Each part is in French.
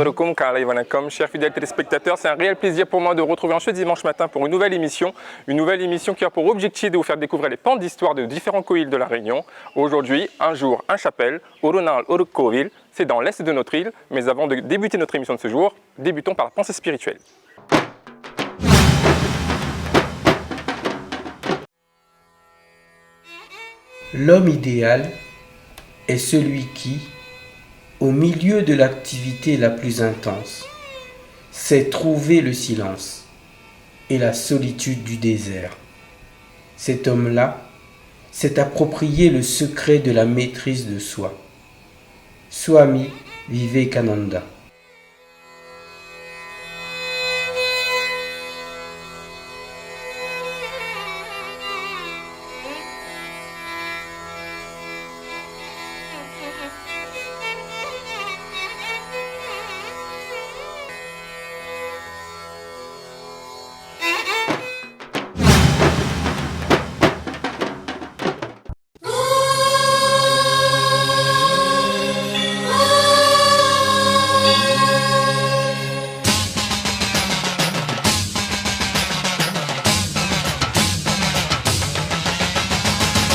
Anevarukum, Kalai Vanakom, chers fidèles téléspectateurs, c'est un réel plaisir pour moi de retrouver ce dimanche matin pour une nouvelle émission qui a pour objectif de vous faire découvrir les pans d'histoire de différents coïls de la Réunion. Aujourd'hui, un jour, un chapelle, Orunal Orukovil, c'est dans l'est de notre île, mais avant de débuter notre émission de ce jour, débutons par la pensée spirituelle. L'homme idéal est celui qui, au milieu de l'activité la plus intense, sait trouver le silence et la solitude du désert. Cet homme-là s'est approprié le secret de la maîtrise de soi. Swami Vivekananda.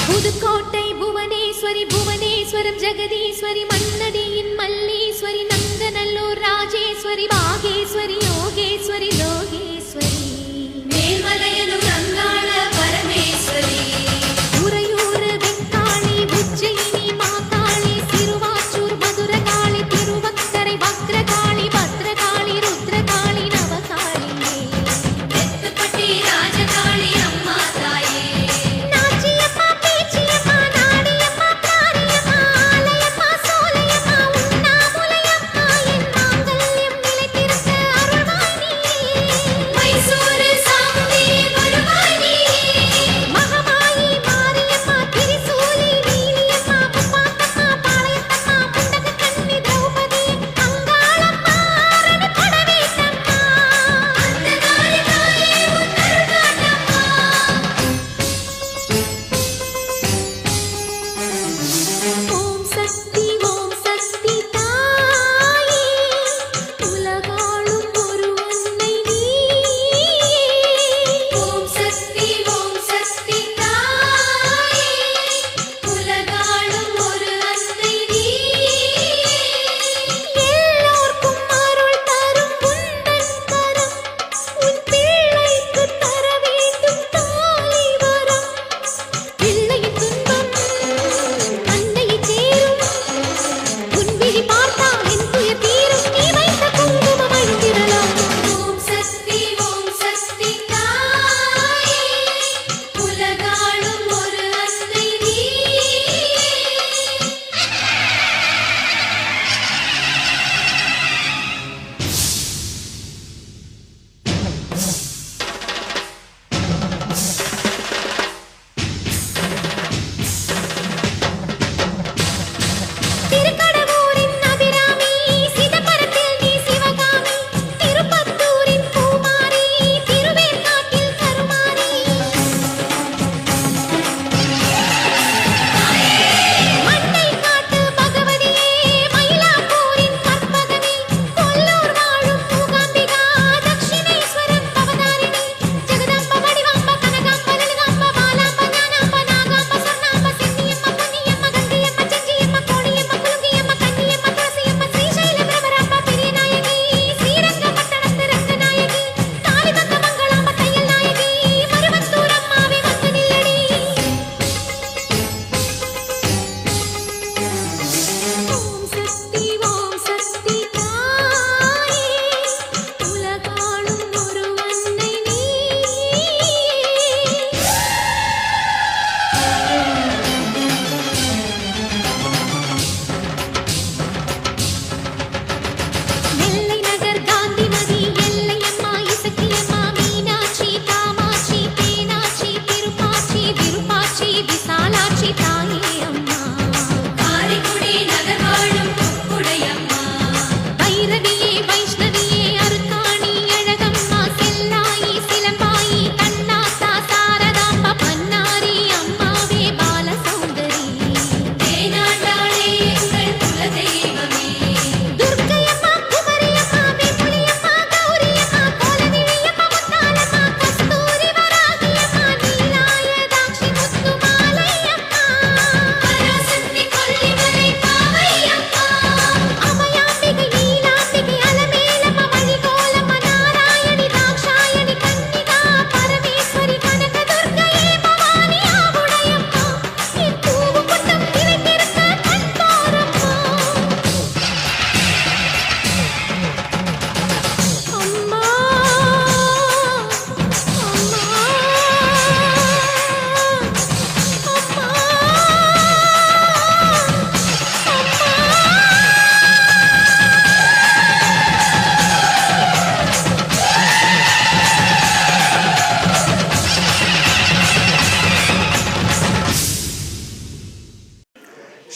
Pudukkottai புவனேஸ்வரி புவனேஸ்வரம் ஜெகதீஸ்வரி மன்னடியின் மல்லீஸ்வரி நங்கநல்லூர் ராஜேஸ்வரி பாகேஸ்வரி யோகேஸ்வரி லோகேஸ்வரி மேல்மலையனூர் அங்காள பரமேஸ்வரி உறையூர் வெங்காளி உஜ்ஜயினி மாகாளி சிறுவாச்சூர் மதுரகாளி திருவக்கரை வக்ரகாளி பத்ரகாளி ருத்ரகாளி நவகாளி தெற்குப்பட்டி ராஜகாளி அம்மா தாயே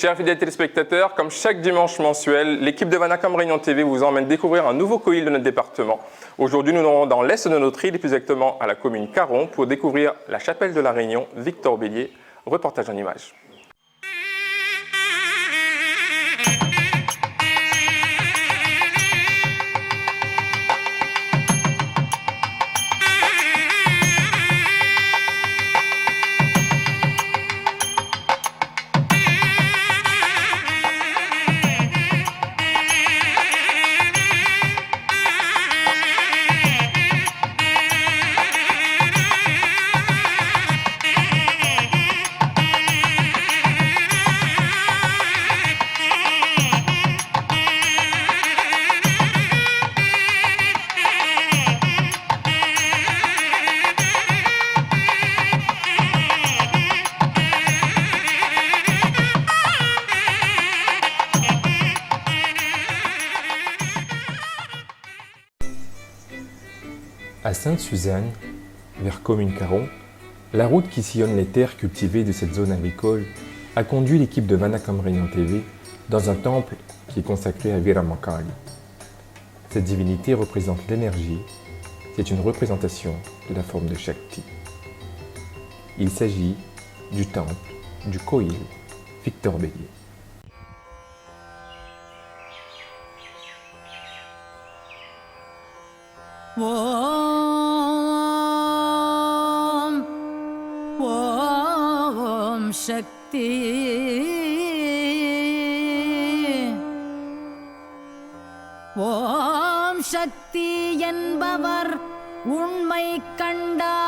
Chers fidèles téléspectateurs, comme chaque dimanche mensuel, l'équipe de Vanacam Réunion TV vous emmène découvrir un nouveau coïl de notre département. Aujourd'hui, nous nous rendons dans l'est de notre île, et plus exactement à la commune Caron, pour découvrir la chapelle de la Réunion, Victor Bélier. Reportage en images. À Sainte-Suzanne, vers Commune Caron, la route qui sillonne les terres cultivées de cette zone agricole a conduit l'équipe de Vanacam Réunion TV dans un temple qui est consacré à Viramankali. Cette divinité représente l'énergie, c'est une représentation de la forme de Shakti. Il s'agit du temple du coïl Victor Bélier. Om Shakti Om Shakti என்பவர் உண்மை கண்டார்.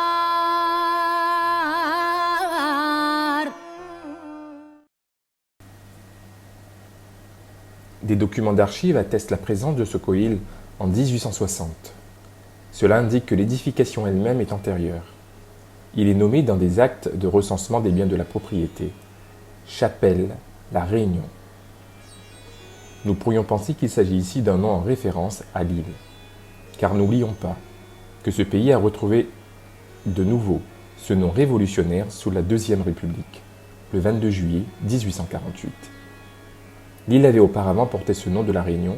Des documents d'archives attestent la présence de ce coïl en 1860. Cela indique que l'édification elle-même est antérieure. Il est nommé dans des actes de recensement des biens de la propriété. Chapelle, la Réunion. Nous pourrions penser qu'il s'agit ici d'un nom en référence à l'île. Car n'oublions pas que ce pays a retrouvé de nouveau ce nom révolutionnaire sous la Deuxième République, le 22 juillet 1848. L'île avait auparavant porté ce nom de la Réunion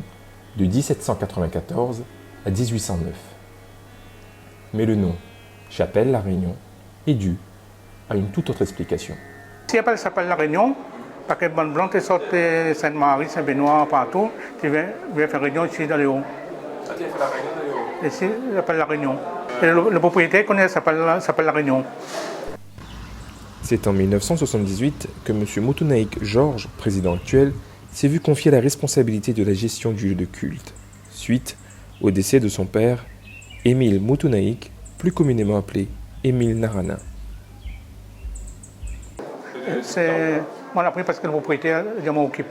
de 1794 à 1809. Mais le nom Chapelle, la Réunion est dû à une toute autre explication. Si elle s'appelle la Réunion, parce que Bonne Blanc est sorti Sainte-Marie, Saint-Benoît, partout, tu viens faire Réunion ici dans les hauts. Ah, tu as fait la Réunion dans les hauts. Ici, elle s'appelle la Réunion. Et le propriétaire connaît, s'appelle la Réunion. C'est en 1978 que M. Moutonaïk Georges, président actuel, s'est vu confier la responsabilité de la gestion du lieu de culte, suite au décès de son père, Émile Moutonaïk, plus communément appelé Émile Narana. Moi, on l'a pris parce que le propriétaire, je m'en occupe.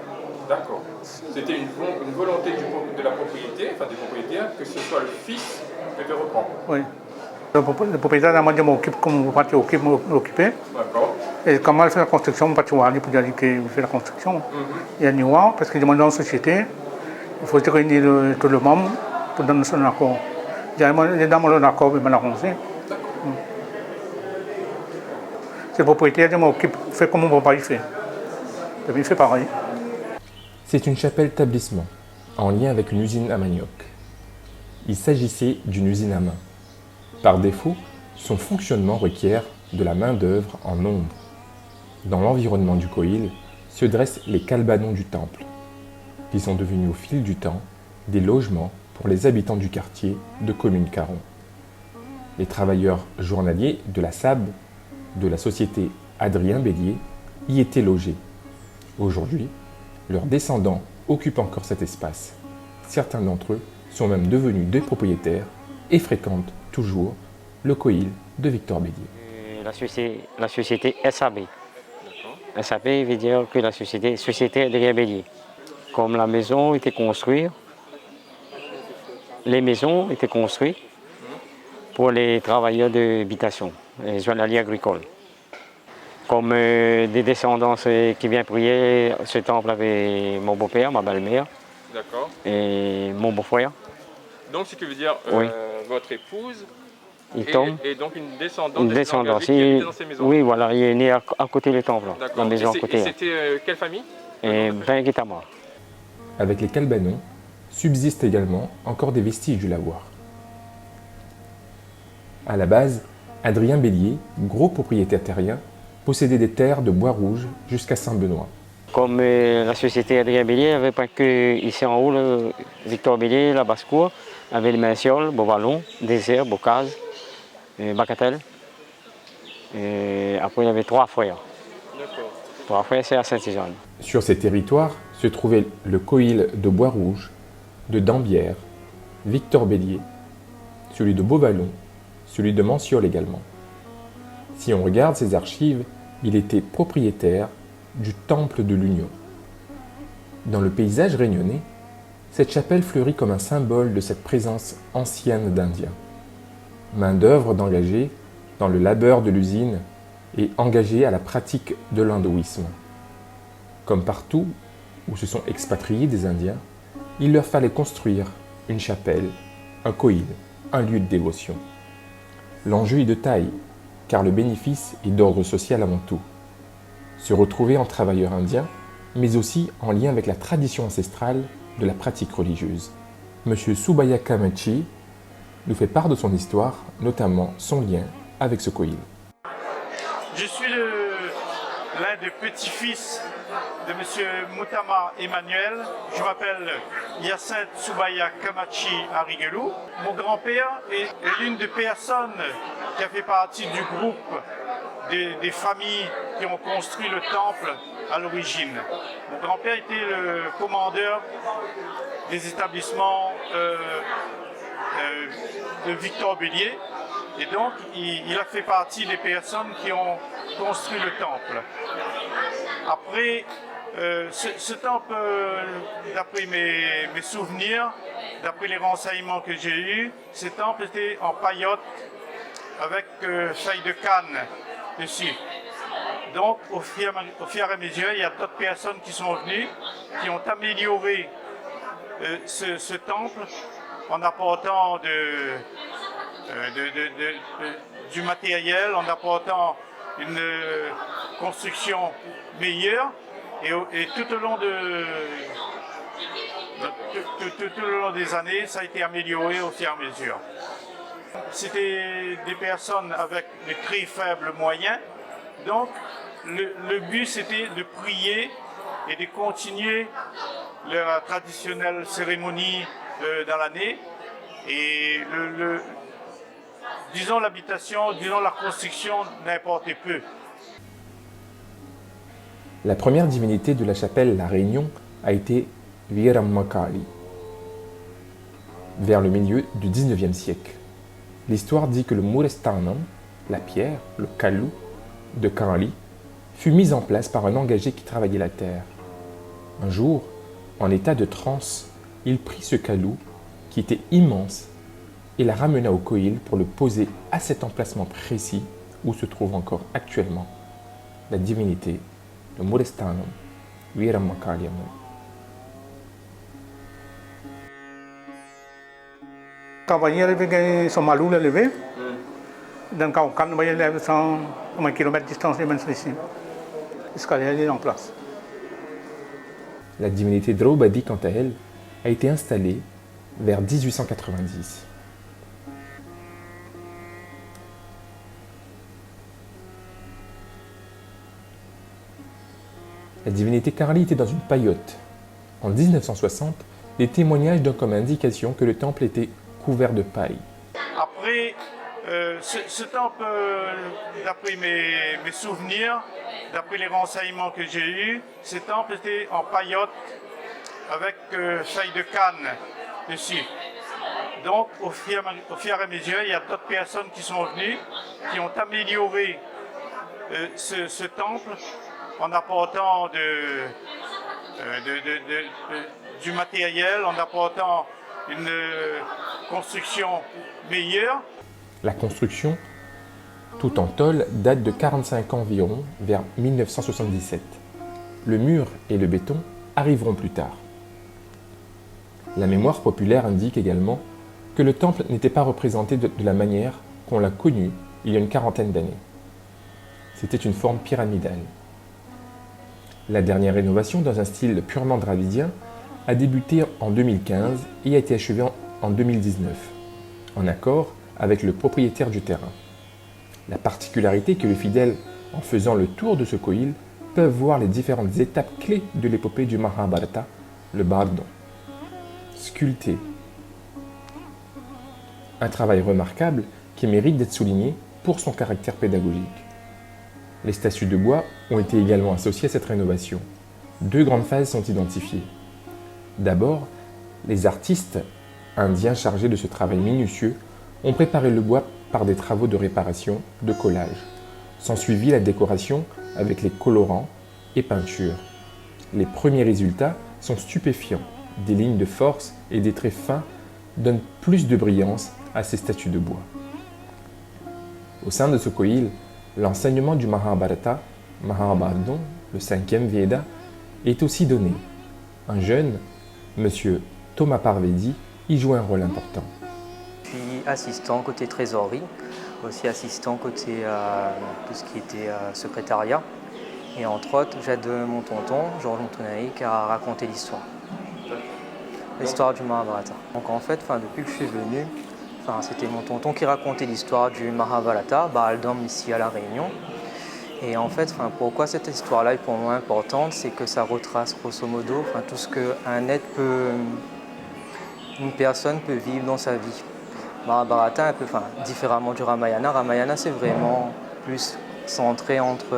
D'accord. C'était une volonté de la propriété, enfin des propriétaires, que ce soit le fils qui devait reprendre. Oui. Le propriétaire, moi, je m'occupe comme vous m'occuper. D'accord. Et quand il fait la construction, je ne peux pas dire qu'il fait la construction. Il y a un nuage, parce que je demande dans la société, il faut réunir tout le monde pour donner son accord. J'ai dans mon accord, mais je l'ai arrangé. C'est le propriétaire qui m'occupe, fait comme mon papa il fait. Il fait pareil. C'est une chapelle-tablissement, en lien avec une usine à manioc. Il s'agissait d'une usine à main. Par défaut, son fonctionnement requiert de la main-d'œuvre en nombre. Dans l'environnement du coïl se dressent les calbanons du temple, qui sont devenus au fil du temps des logements pour les habitants du quartier de Commune Caron. Les travailleurs journaliers de la SAB, de la société Adrien Bélier, y étaient logés. Aujourd'hui, leurs descendants occupent encore cet espace. Certains d'entre eux sont même devenus des propriétaires et fréquentent toujours le coïl de Victor Bélier. La société SAB. SAB veut dire que la société Adrien Bélier. Comme la maison était construite, les maisons étaient construites pour les travailleurs d'habitation, les journaliers agricoles. Comme des descendants qui viennent prier ce temple avec mon beau-père, ma belle-mère et mon beau-frère. Donc, ce qui veut dire oui. Votre épouse et donc une descendante descendance. Qui habite dans ces maisons. Oui, voilà, il est né à côté du temple, la maison à côté. Et c'était quelle famille? et 20 guitamas. Avec les Calbanons, subsistent également encore des vestiges du lavoir. À la base, Adrien Bélier, gros propriétaire terrien, possédait des terres de Bois-Rouge jusqu'à Saint-Benoît. Comme la société Adrien Bélier, il n'y avait pas que ici en haut, le Victor Bélier, la basse-cour, avait le Mainciol, Beauvallon, Désert, Bocase, Bacatel. Et après, il y avait 3 frères. 3 frères, c'est à Saint-Isonne. Sur ces territoires se trouvaient le Coïl de Bois-Rouge, de Dambière, Victor Bélier, celui de Beauvallon, celui de Manciol également. Si on regarde ces archives, il était propriétaire du Temple de l'Union. Dans le paysage réunionnais, cette chapelle fleurit comme un symbole de cette présence ancienne d'Indiens. Main-d'œuvre d'engagés dans le labeur de l'usine et engagés à la pratique de l'hindouisme. Comme partout où se sont expatriés des Indiens, il leur fallait construire une chapelle, un coïl, un lieu de dévotion. L'enjeu est de taille, car le bénéfice est d'ordre social avant tout. Se retrouver en travailleur indien, mais aussi en lien avec la tradition ancestrale de la pratique religieuse. Monsieur Subaya Kamachi nous fait part de son histoire, notamment son lien avec ce coïl. Je suis l'un des petits-fils de M. Moutama Emmanuel. Je m'appelle Hyacinthe Subaya Kamachi Arigelou. Mon grand-père est l'une des personnes qui a fait partie du groupe des familles qui ont construit le temple à l'origine. Mon grand-père était le commandeur des établissements de Victor Bélier. Et donc, il a fait partie des personnes qui ont construit le temple. Après, ce temple, d'après mes souvenirs, d'après les renseignements que j'ai eus, ce temple était en paillote avec feuilles de canne dessus. Donc, au fur et à mesure, il y a d'autres personnes qui sont venues, qui ont amélioré ce temple en apportant du matériel, en apportant une construction meilleure et tout au long des années, ça a été amélioré au fur et à mesure. C'était des personnes avec de très faibles moyens, donc le but c'était de prier et de continuer leur traditionnelle cérémonie dans l'année et disons l'habitation, disons la construction n'importait peu. La première divinité de la chapelle La Réunion a été Veeramakali, vers le milieu du XIXe siècle. L'histoire dit que le Murestanam, la pierre, le Kalu de Kanali, fut mis en place par un engagé qui travaillait la terre. Un jour, en état de transe, il prit ce Kalu, qui était immense, et la ramena au coïl pour le poser à cet emplacement précis où se trouve encore actuellement la divinité de Murestanam, Veeramakali. Quand on avait son malou levé, donc quand on avait 100 km de distance de ici, jusqu'à aller en place. La divinité Draupadi, quant à elle, a été installée vers 1890. La divinité Karli était dans une paillote. En 1960, des témoignages donnent comme indication que le temple était couvert de paille. Après, ce temple, d'après mes souvenirs, d'après les renseignements que j'ai eus, ce temple était en paillote avec feuilles de canne dessus. Donc, au fur et à mesure, il y a d'autres personnes qui sont venues, qui ont amélioré ce temple en apportant du matériel, en apportant une construction meilleure. La construction, tout en tôle, date de 45 ans environ, vers 1977. Le mur et le béton arriveront plus tard. La mémoire populaire indique également que le temple n'était pas représenté de la manière qu'on l'a connu il y a une quarantaine d'années. C'était une forme pyramidale. La dernière rénovation, dans un style purement dravidien, a débuté en 2015 et a été achevée en 2019, en accord avec le propriétaire du terrain. La particularité est que les fidèles, en faisant le tour de ce koil, peuvent voir les différentes étapes clés de l'épopée du Mahabharata, le Bhagavatam, sculpté. Un travail remarquable qui mérite d'être souligné pour son caractère pédagogique. Les statues de bois ont été également associées à cette rénovation. Deux grandes phases sont identifiées. D'abord, les artistes indiens chargés de ce travail minutieux ont préparé le bois par des travaux de réparation, de collage. S'ensuivit la décoration avec les colorants et peintures. Les premiers résultats sont stupéfiants. Des lignes de force et des traits fins donnent plus de brillance à ces statues de bois. Au sein de ce koil, l'enseignement du Mahabharata, Mahabharatam, le 5e Veda, est aussi donné. Un jeune, M. Thomas Parvedi, y joue un rôle important. Je suis assistant côté trésorerie, aussi assistant côté tout ce qui était secrétariat. Et entre autres, j'aide mon tonton, Georges Montonaïque, à raconter l'histoire. L'histoire du Mahabharata. Donc en fait, depuis que je suis venu, c'était mon tonton qui racontait l'histoire du Mahabharata, Bhagavatam ici à La Réunion. Et en fait, pourquoi cette histoire-là est pour moi importante, c'est que ça retrace grosso modo tout ce qu'une personne peut vivre dans sa vie. Mahabharata, un peu différemment du Ramayana. Ramayana, c'est vraiment plus centré entre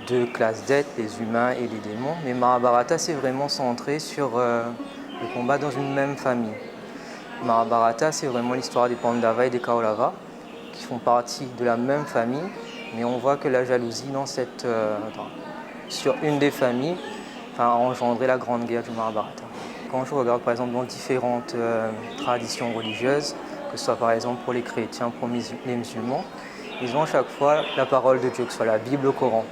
deux classes d'êtres, les humains et les démons. Mais Mahabharata, c'est vraiment centré sur le combat dans une même famille. Mahabharata, c'est vraiment l'histoire des Pandavas et des Kaurava qui font partie de la même famille, mais on voit que la jalousie sur une des familles a engendré la grande guerre du Mahabharata. Quand je regarde par exemple dans différentes traditions religieuses, que ce soit par exemple pour les chrétiens, pour les musulmans, ils ont à chaque fois la parole de Dieu, que ce soit la Bible, le Coran.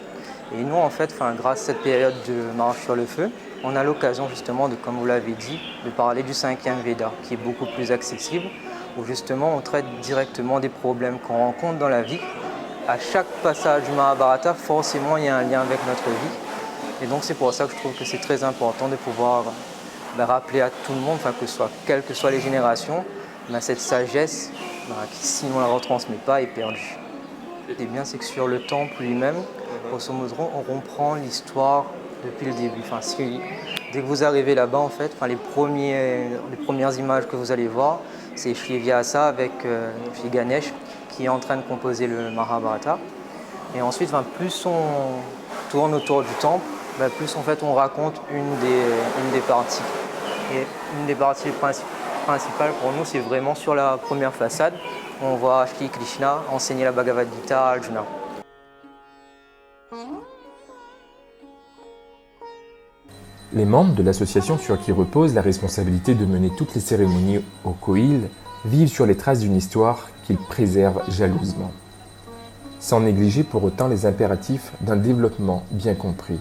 Et nous en fait, grâce à cette période de marche sur le feu, on a l'occasion justement de, comme vous l'avez dit, de parler du 5e Veda, qui est beaucoup plus accessible, où justement on traite directement des problèmes qu'on rencontre dans la vie. À chaque passage du Mahabharata, forcément il y a un lien avec notre vie. Et donc c'est pour ça que je trouve que c'est très important de pouvoir rappeler à tout le monde, quelles que soient les générations, cette sagesse qui, si on ne la retransmet pas, est perdue. Et bien, c'est que sur le temple lui-même, grosso modo, on reprend l'histoire depuis le début. Dès que vous arrivez là-bas, en fait, les premières images que vous allez voir, c'est Shri Vyasa avec Shri Ganesh qui est en train de composer le Mahabharata. Et ensuite, plus on tourne autour du temple, plus en fait on raconte une des parties. Et une des parties principales pour nous, c'est vraiment sur la première façade. On voit Shri Krishna enseigner la Bhagavad Gita à Arjuna. Les membres de l'association sur qui repose la responsabilité de mener toutes les cérémonies au koil vivent sur les traces d'une histoire qu'ils préservent jalousement, sans négliger pour autant les impératifs d'un développement bien compris.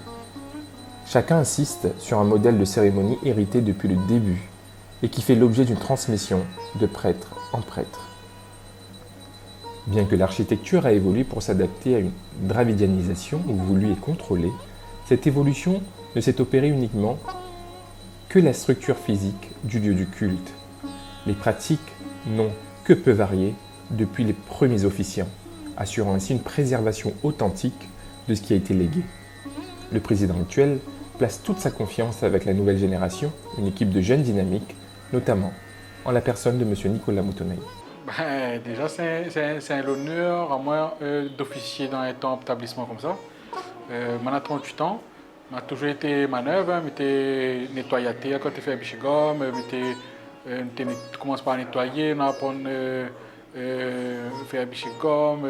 Chacun insiste sur un modèle de cérémonie hérité depuis le début et qui fait l'objet d'une transmission de prêtre en prêtre. Bien que l'architecture a évolué pour s'adapter à une dravidianisation voulue et contrôlée, cette évolution ne s'est opérée uniquement que la structure physique du lieu du culte. Les pratiques n'ont que peu varié depuis les premiers officiants, assurant ainsi une préservation authentique de ce qui a été légué. Le président actuel place toute sa confiance avec la nouvelle génération, une équipe de jeunes dynamiques, notamment en la personne de M. Nicolas Moutonnaï. Déjà, c'est un honneur à moi d'officier dans un temple établissement comme ça. J'ai 38 ans. J'ai toujours été manœuvre, j'ai nettoyé quand tu fais un bichigum, tu commences par nettoyer, on apprend à faire un bichigum,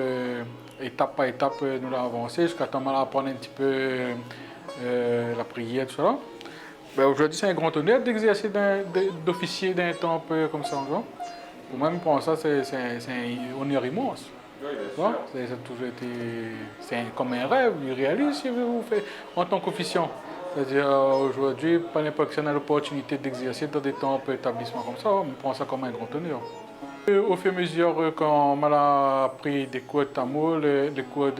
étape par étape, nous avons avancé jusqu'à temps qu'on apprend un petit peu la prière, tout ça. Aujourd'hui, c'est un grand honneur d'exercer d'officier d'un temple comme ça. Pour moi, pour ça, c'est un honneur immense. Ça a toujours été comme un rêve, il réalise si vous faites en tant qu'officiant. C'est-à-dire aujourd'hui, pas n'importe qui a l'opportunité d'exercer dans des temples établissements comme ça, on prend ça comme un grand honneur. Au fur et à mesure, quand on a pris des cours de tamoul, des cours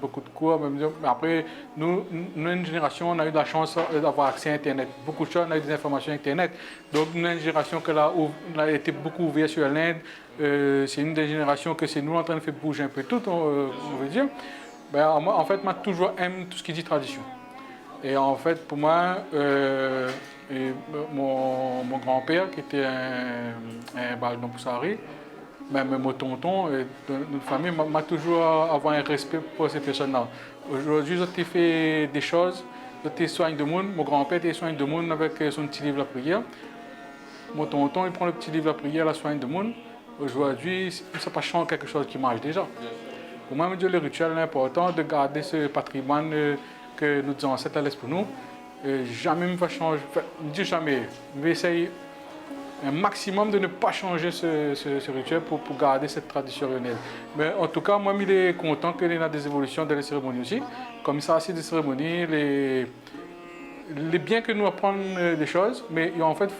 beaucoup de cours, mais après, nous, une génération, on a eu la chance d'avoir accès à Internet. Beaucoup de choses, on a eu des informations Internet. Donc, nous, une génération qui a été beaucoup ouverte sur l'Inde. C'est une des générations que c'est nous en train de faire bouger un peu tout, on veut dire. Ben, en fait, moi, toujours aime tout ce qui dit tradition. Et en fait, pour moi, mon grand-père, qui était un Baldon Poussari, même mon tonton, notre famille, m'a toujours avoir un respect pour ces personnes-là. Aujourd'hui, j'ai fait des choses, j'ai soigné de monde, mon grand-père était soigne de monde avec son petit livre La Prière. Mon tonton, il prend le petit livre La Prière, la soigne de monde. Aujourd'hui, ça n'a pas changé quelque chose qui marche déjà. Pour moi, le rituel est important de garder ce patrimoine que nos ancêtres laissent pour nous. Jamais me va changer, je dis jamais, je vais essayer un maximum de ne pas changer ce rituel pour garder cette tradition réunionnais. Mais en tout cas, moi, il est content qu'il y ait des évolutions dans les cérémonies aussi. Comme ça, c'est des cérémonies, les bien que nous apprenons des choses, mais en fait,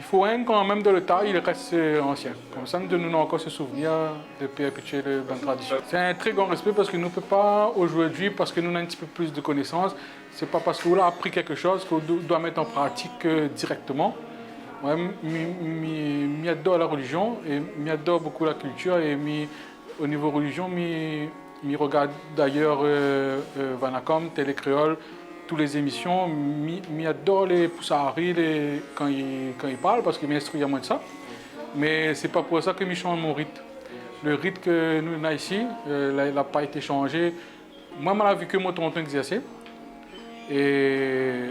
il faut quand même dans le temps, il reste ancien. Comme ça, nous donnons encore ce souvenir de perpétuer la bonne tradition. C'est un très grand respect parce que nous ne pouvons pas aujourd'hui, parce que nous avons un petit peu plus de connaissances, c'est pas parce qu'on a appris quelque chose qu'on doit mettre en pratique directement. Moi, j'adore la religion et j'adore beaucoup la culture et au niveau religion, je regarde d'ailleurs Vanacom, Télé Créole, toutes les émissions, j'adore les Poussari quand ils parlent parce que m'instruit à moi de ça. Mais c'est pas pour ça que je change mon rite. Le rite que nous avons ici, il n'a pas été changé. Moi, je n'ai vu que mon tonton exercer. Et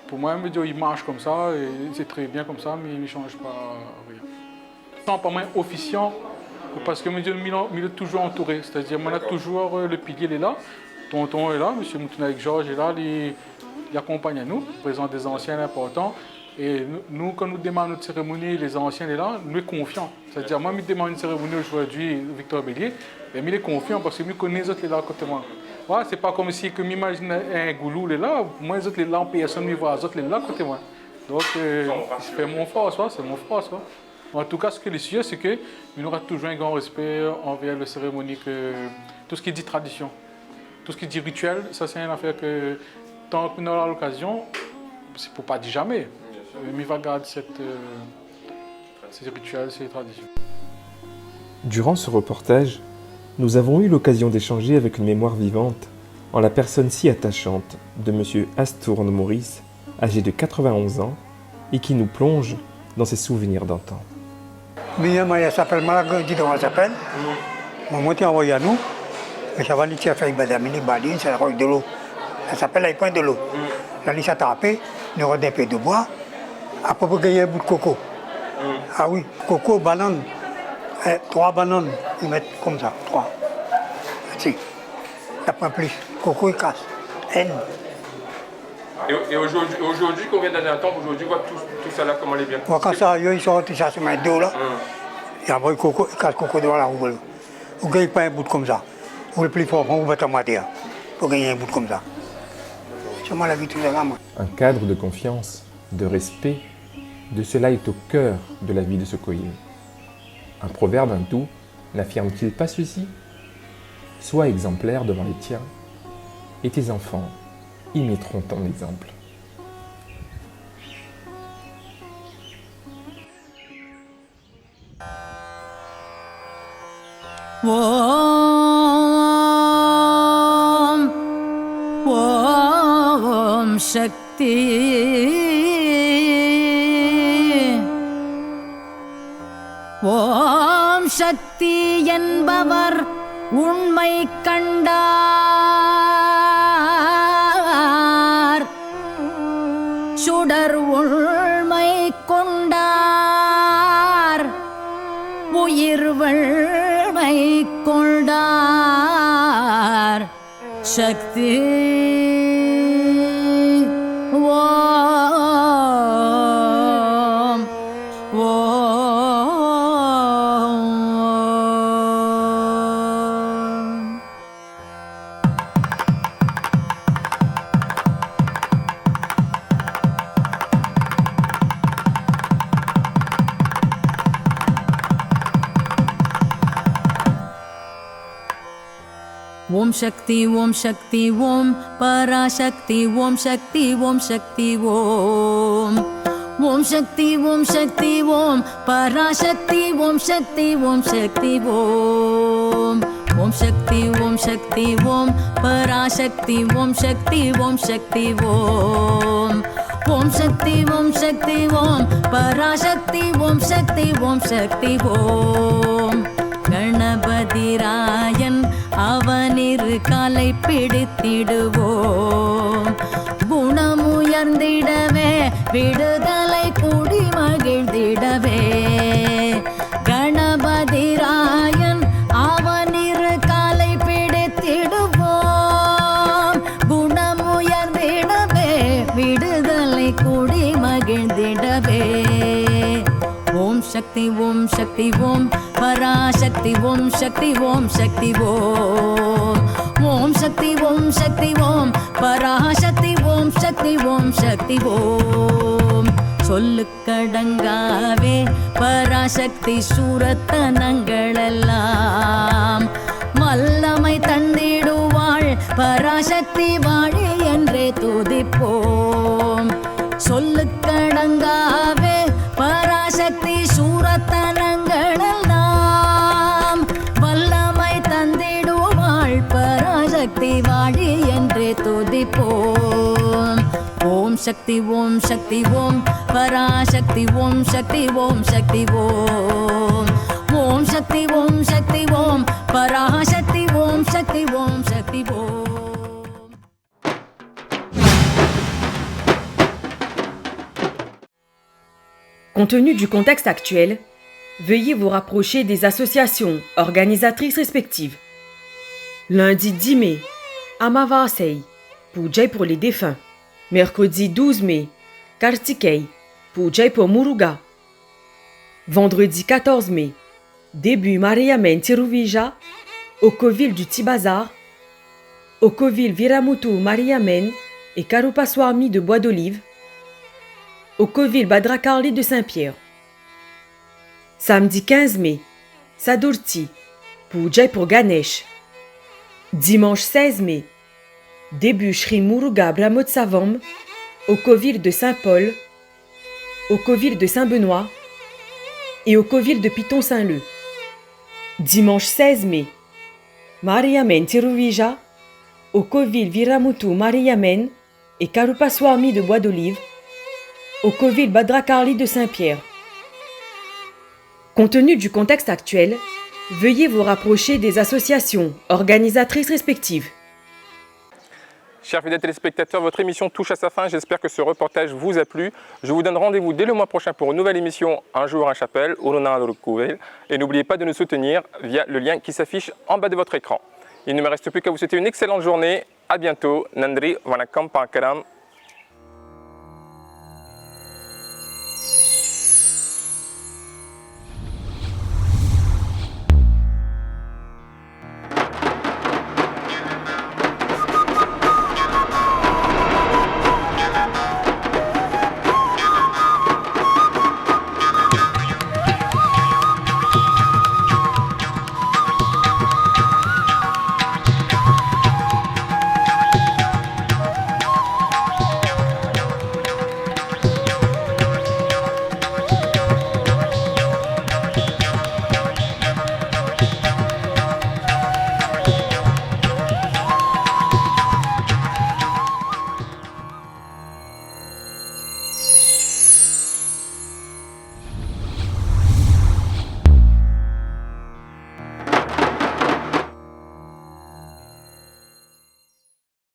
pour moi, il marche comme ça, et c'est très bien comme ça, mais il ne change pas rien. Sans pas moins officiant, parce que il est toujours entouré, c'est-à-dire on a toujours le pilier il est là, tonton est là, M. Moutouna Georges est là, il accompagne à nous, présent des anciens importants. Et nous, quand nous démarrons notre cérémonie, les anciens sont là, nous sommes confiants. C'est-à-dire, moi, je démarre une cérémonie aujourd'hui, Victor Bélier, et il est confiant parce que je connais les autres là à côté de moi. Ouais, c'est pas comme si je m'imagine un goulou là, moi les autres là en personne, je vois les autres là à côté de moi. Donc, c'est mon frère, c'est mon frère. En tout cas, ce que je suis sûr, c'est qu'il aura toujours un grand respect envers la cérémonie, tout ce qui dit tradition, tout ce qui dit rituel, ça c'est une affaire que tant qu'on aura l'occasion, c'est pour pas dire jamais. Mais il va garder ces rituels, ces traditions. Durant ce reportage, nous avons eu l'occasion d'échanger avec une mémoire vivante en la personne si attachante de M. Astourne Maurice, âgé de 91 ans, et qui nous plonge dans ses souvenirs d'antan. Elle s'appelle Malagodi, on s'appelle. Mon monté envoyé à nous, mais ça va lui faire une badamini, badine, ça roule de l'eau. Ça s'appelle la pointe de l'eau. La lisse a tapé, nous avons un peu de bois. Après, pour gagner un bout de coco. Ah oui, coco, banane. 3 bananes, ils mettent comme ça, 3. Si. Ça prend plus. Coco, il casse. N. Et aujourd'hui, combien d'années attendent aujourd'hui, voit tout ça là, comment elle est bien. Quand ça, ils sortent, ça se met deux là. Et après, coco, il casse coco devant la roue. Vous ne gagnez pas un bout comme ça. Vous le plus fort, vous mettez en matière. Pour gagner un bout comme ça. C'est moi la vie tout ça là, moi. Un cadre de confiance, de respect, de cela est au cœur de la vie de ce Koil. Un proverbe hindou n'affirme-t-il pas ceci? Sois exemplaire devant les tiens, et tes enfants imiteront ton exemple. Om Shakti Om Shakti என்பவர் உண்மை கண்டார் சுடர் உண்மை கொண்டார் உயிர் வள்மை கொண்டார் சக்தி ஓம் ஓம் Om Shakti Om Shakti Om Parashakti Om Shakti Om Shakti Om Om Shakti Om Shakti Om Parashakti Om Shakti Om Shakti Om Om Shakti Om Shakti Om Parashakti Om Shakti Om Shakti Om Om Shakti Om Shakti Om Parashakti Om Shakti Om Shakti Om Ganapatirayan அவனிரு காலை பிடித்திடுவோம் குணமுயர்ந்திடவே விடுதலை கூடி மகிழ்ந்திடவே கணபதிராயன் அவனிரு காலை பிடித்திடுவோம் குணமுயர்ந்திடவே விடுதலை கூடி மகிழ்ந்திடவே Om Shakti Om Shakti Om Parashakti Om Shakti Om Shakti Om Om Shakti Om Shakti Om Parashakti Om Shakti Om Shakti Om சொல்லுக்கடங்காவே பராசக்தி சூரத்தனங்களெல்லாம் வல்லமை தந்திடுவாள் பராசக்தி வாழி என்றே துதிப்போம் சொல்லுக்கடங்காவே பராசக்தி சூரத்தனங்களெல்லாம் வல்லமை தந்திடுவாள் பராசக்தி வாழி என்றே துதிப்போம் ஓம் சக்தி ஓம் சக்தி ஓம் பராசக்தி ஓம் சக்தி ஓம் சக்தி ஓம் ஓம் சக்தி ஓம் சக்தி ஓம் பராசக்தி ஓம் சக்தி ஓம் சக்தி Om Compte tenu du contexte actuel, veuillez vous rapprocher des associations organisatrices respectives. Lundi 10 mai, Amavasai, Puja pour les défunts. Mercredi 12 mai, Kartikei, Puja pour Muruga. Vendredi 14 mai, début Mariamen Tiruvija, Okovil du Tibazar, Okovil Viramutu Mariamen et Karupaswami de Bois d'Olive. Okovil Badrakarli de Saint-Pierre. Samedi 15 mai, Sadurti, Puja pour Ganesh. Dimanche 16 mai, début Shri Muruga Brahmotsavam, Okovil de Saint-Paul, Okovil de Saint-Benoît et Okovil de Piton-Saint-Leu. Dimanche 16 mai, Mariamen Tiruvija, Okovil Viramutu Mariamen et Karupaswami de Bois d'Olive, Okovil Badrakarli de Saint-Pierre. Compte tenu du contexte actuel, veuillez vous rapprocher des associations organisatrices respectives. Chers fidèles téléspectateurs, votre émission touche à sa fin. J'espère que ce reportage vous a plu. Je vous donne rendez-vous dès le mois prochain pour une nouvelle émission Un jour un chapelle, et n'oubliez pas de nous soutenir via le lien qui s'affiche en bas de votre écran. Il ne me reste plus qu'à vous souhaiter une excellente journée. À bientôt. Nandri, Vanakam, Pankaram.